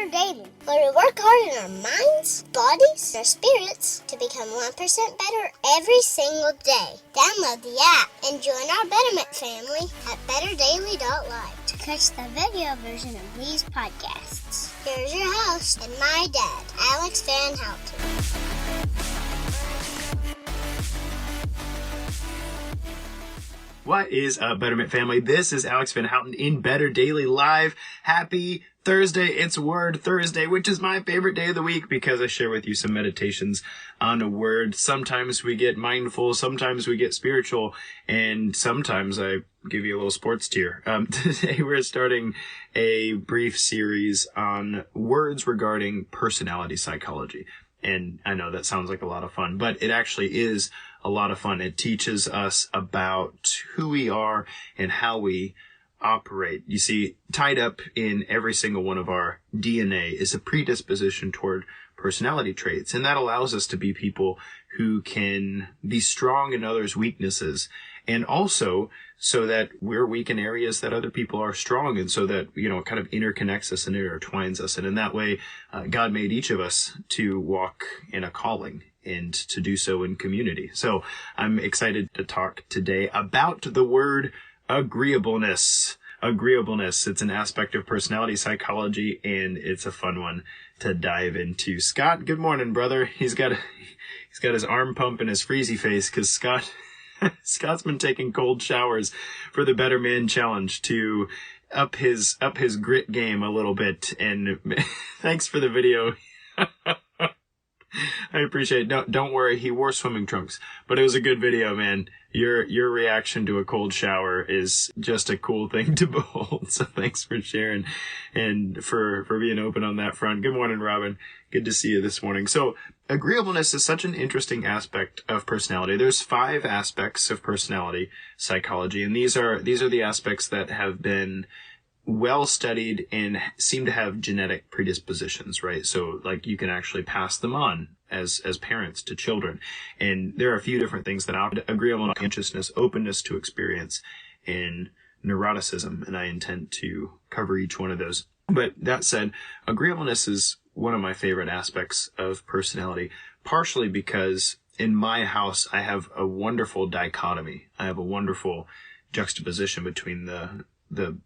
better daily, where we work hard in our minds, bodies, and our spirits to become 1% better every single day. Download the app and join our Betterment family at betterdaily.live to catch the video version of these podcasts. Here's your host and my dad, Alex Van Houten. What is up, Betterment family? This is Alex Van Houten in Better Daily Live. Happy Thursday. It's Word Thursday, which is my favorite day of the week because I share with you some meditations on a word. Sometimes we get mindful, sometimes we get spiritual, and sometimes I give you a little sports tier. Today we're starting a brief series on words regarding personality psychology. And I know that sounds like a lot of fun, but it actually is a lot of fun. It teaches us about who we are and how we operate. You see, tied up in every single one of our DNA is a predisposition toward personality traits. And that allows us to be people who can be strong in others' weaknesses. And also so that we're weak in areas that other people are strong in, so that, it kind of interconnects us and intertwines us. And in that way, God made each of us to walk in a calling and to do so in community. So I'm excited to talk today about the word agreeableness. Agreeableness. It's an aspect of personality psychology, and it's a fun one to dive into. Scott, good morning, brother. He's got his arm pump and his freezy face because Scott's been taking cold showers for the Better Man Challenge to up his grit game a little bit. And thanks for the video. I appreciate it. Don't worry, he wore swimming trunks, but it was a good video, man. Your reaction to a cold shower is just a cool thing to behold. So thanks for sharing and for being open on that front. Good morning, Robin. Good to see you this morning. So agreeableness is such an interesting aspect of personality. There's 5 aspects of personality psychology, and these are the aspects that have been well studied and seem to have genetic predispositions, right? So like you can actually pass them on as parents to children. And there are a few different things that agreeable consciousness, openness to experience, and neuroticism. And I intend to cover each one of those. But that said, agreeableness is one of my favorite aspects of personality, partially because in my house, I have a wonderful dichotomy. I have a wonderful juxtaposition between the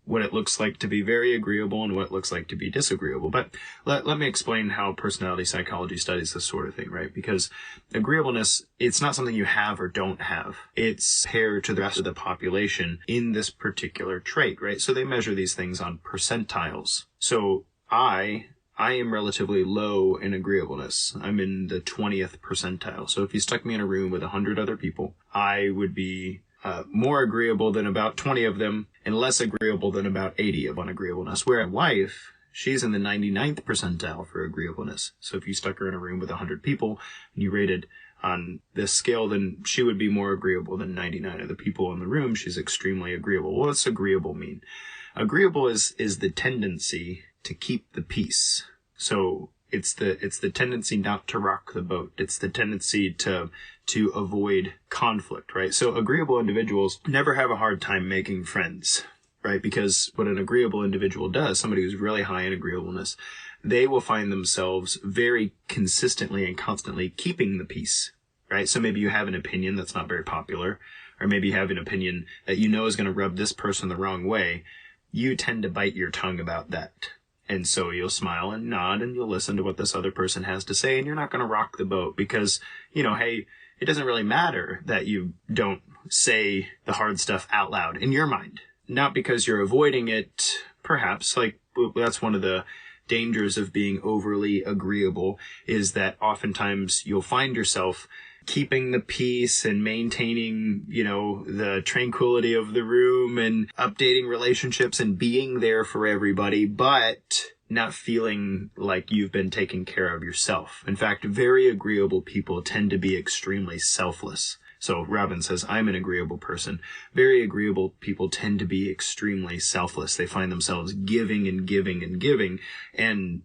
what it looks like to be very agreeable and what it looks like to be disagreeable. But let me explain how personality psychology studies this sort of thing, right? Because agreeableness, it's not something you have or don't have. It's paired to the rest of the population in this particular trait, right? So they measure these things on percentiles. So I am relatively low in agreeableness. I'm in the 20th percentile. So if you stuck me in a room with 100 other people, I would be more agreeable than about 20 of them and less agreeable than about 80 of unagreeableness. Where my wife, she's in the 99th percentile for agreeableness. So if you stuck her in a room with 100 people and you rated on this scale, then she would be more agreeable than 99 of the people in the room. She's extremely agreeable. Well, what's agreeable mean? Agreeable is the tendency to keep the peace. So it's the tendency not to rock the boat. It's the tendency to avoid conflict, right? So agreeable individuals never have a hard time making friends, right? Because what an agreeable individual does, somebody who's really high in agreeableness, they will find themselves very consistently and constantly keeping the peace, right? So maybe you have an opinion that's not very popular, or maybe you have an opinion that you know is going to rub this person the wrong way. You tend to bite your tongue about that. And so you'll smile and nod and you'll listen to what this other person has to say, and you're not going to rock the boat because, hey, it doesn't really matter that you don't say the hard stuff out loud in your mind. Not because you're avoiding it, perhaps. Like, that's one of the dangers of being overly agreeable, is that oftentimes you'll find yourself keeping the peace and maintaining, the tranquility of the room and updating relationships and being there for everybody, but not feeling like you've been taking care of yourself. In fact, very agreeable people tend to be extremely selfless. So Robin says, I'm an agreeable person. Very agreeable people tend to be extremely selfless. They find themselves giving and giving and giving. And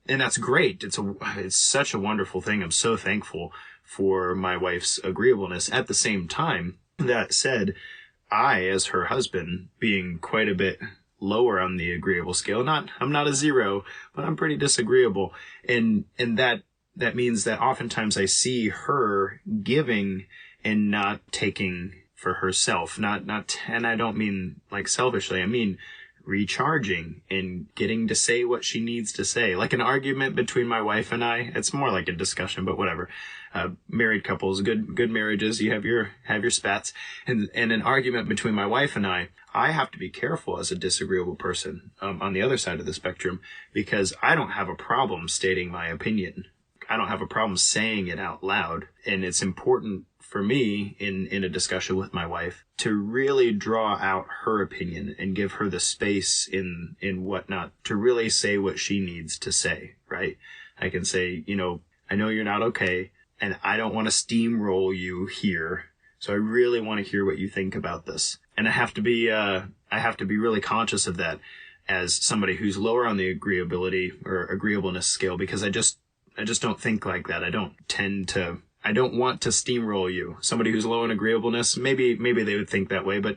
that's great. It's such a wonderful thing. I'm so thankful for my wife's agreeableness. At the same time, that said, I, as her husband, being quite a bit lower on the agreeable scale. I'm not a 0, but I'm pretty disagreeable. And that means that oftentimes I see her giving and not taking for herself. And I don't mean like selfishly. I mean recharging and getting to say what she needs to say. Like an argument between my wife and I, it's more like a discussion, but whatever. Married couples, good marriages, you have your spats. And an argument between my wife and I have to be careful as a disagreeable person, on the other side of the spectrum, because I don't have a problem stating my opinion. I don't have a problem saying it out loud. And it's important for me in a discussion with my wife to really draw out her opinion and give her the space in whatnot to really say what she needs to say, right? I can say, I know you're not okay, and I don't want to steamroll you here. So I really want to hear what you think about this. And I have to be really conscious of that as somebody who's lower on the agreeability or agreeableness scale, because I just don't think like that. I don't want to steamroll you. Somebody who's low in agreeableness, maybe they would think that way, but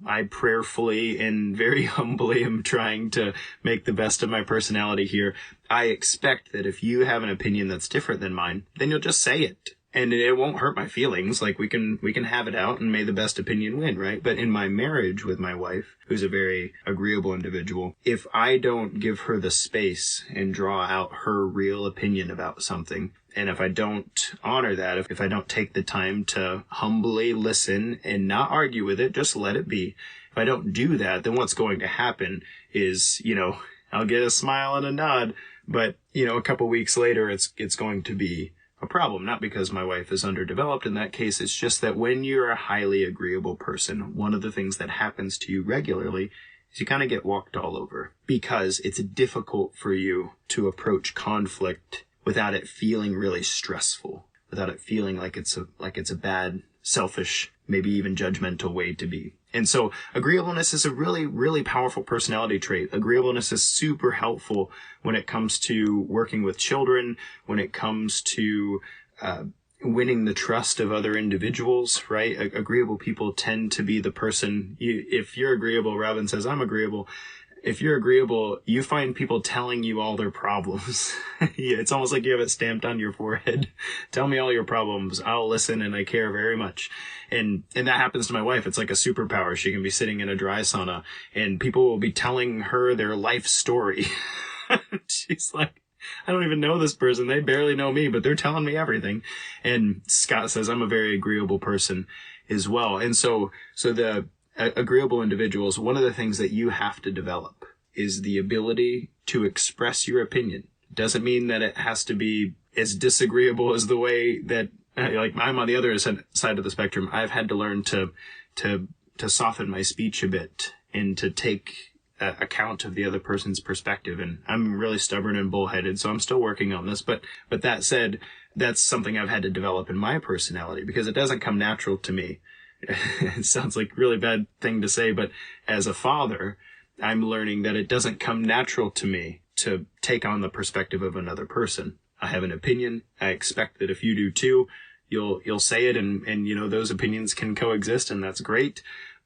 I prayerfully and very humbly am trying to make the best of my personality here. I expect that if you have an opinion that's different than mine, then you'll just say it. And it won't hurt my feelings. Like we can have it out and may the best opinion win, right? But in my marriage with my wife, who's a very agreeable individual, if I don't give her the space and draw out her real opinion about something, and if I don't honor that, if I don't take the time to humbly listen and not argue with it, just let it be. If I don't do that, then what's going to happen is, I'll get a smile and a nod, but, a couple weeks later, it's going to be a problem. Not because my wife is underdeveloped in that case. It's just that when you're a highly agreeable person, one of the things that happens to you regularly is you kind of get walked all over, because it's difficult for you to approach conflict without it feeling really stressful, without it feeling like it's a bad, selfish, maybe even judgmental way to be. And so agreeableness is a really, really powerful personality trait. Agreeableness is super helpful when it comes to working with children, when it comes to winning the trust of other individuals, right? Agreeable people tend to be the person, if you're agreeable, Robin says, I'm agreeable. If you're agreeable, you find people telling you all their problems. Yeah, it's almost like you have it stamped on your forehead. Tell me all your problems. I'll listen and I care very much. And that happens to my wife. It's like a superpower. She can be sitting in a dry sauna and people will be telling her their life story. She's like, I don't even know this person. They barely know me, but they're telling me everything. And Scott says I'm a very agreeable person as well. And so the agreeable individuals, one of the things that you have to develop is the ability to express your opinion. Doesn't mean that it has to be as disagreeable as the way that, like I'm on the other side of the spectrum. I've had to learn to soften my speech a bit and to take account of the other person's perspective. And I'm really stubborn and bullheaded, so I'm still working on this. But that said, that's something I've had to develop in my personality because it doesn't come natural to me. It sounds like a really bad thing to say, but as a father, I'm learning that it doesn't come natural to me to take on the perspective of another person. I have an opinion. I expect that if you do too, you'll say it and those opinions can coexist, and that's great.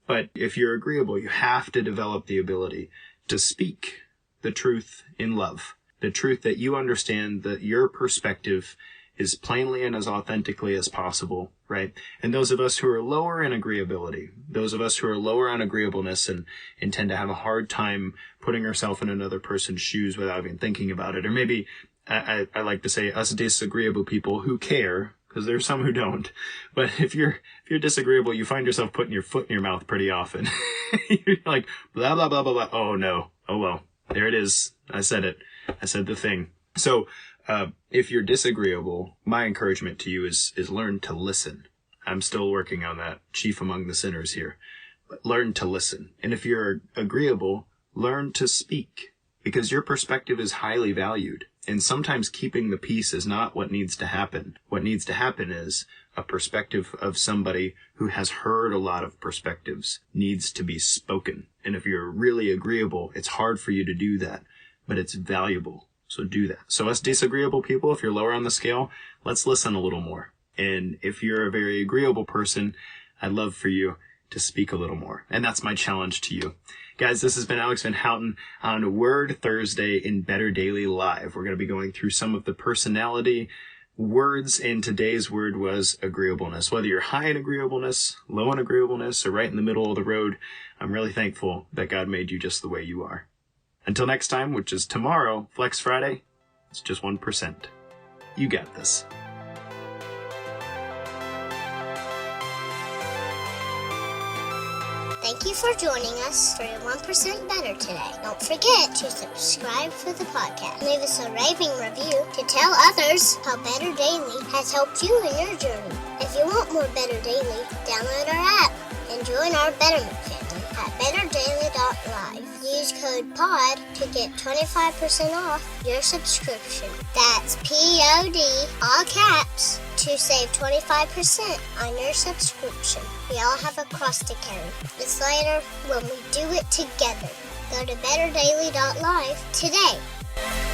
But if you're agreeable, you have to develop the ability to speak the truth in love, the truth that you understand, that your perspective as plainly and as authentically as possible, right? And those of us who are lower in agreeability, those of us who are lower on agreeableness and tend to have a hard time putting ourselves in another person's shoes without even thinking about it, or maybe I like to say us disagreeable people who care, because there's some who don't. But if you're disagreeable, you find yourself putting your foot in your mouth pretty often. You're like, blah, blah, blah, blah, blah. Oh, no. Oh, well, there it is. I said it. I said the thing. So, if you're disagreeable, my encouragement to you is learn to listen. I'm still working on that, chief among the sinners here. But learn to listen. And if you're agreeable, learn to speak, because your perspective is highly valued. And sometimes keeping the peace is not what needs to happen. What needs to happen is a perspective of somebody who has heard a lot of perspectives needs to be spoken. And if you're really agreeable, it's hard for you to do that, but it's valuable. So do that. So us disagreeable people, if you're lower on the scale, let's listen a little more. And if you're a very agreeable person, I'd love for you to speak a little more. And that's my challenge to you. Guys, this has been Alex Van Houten on Word Thursday in Better Daily Live. We're going to be going through some of the personality words, and today's word was agreeableness. Whether you're high in agreeableness, low in agreeableness, or right in the middle of the road, I'm really thankful that God made you just the way you are. Until next time, which is tomorrow, Flex Friday, it's just 1%. You got this. Thank you for joining us for your 1% Better today. Don't forget to subscribe for the podcast. Leave us a raving review to tell others how Better Daily has helped you in your journey. If you want more Better Daily, download our app and join our Betterment family at betterdaily.live. Use code POD to get 25% off your subscription. That's POD, all caps, to save 25% on your subscription. We all have a cross to carry. It's lighter when we do it together. Go to betterdaily.live today.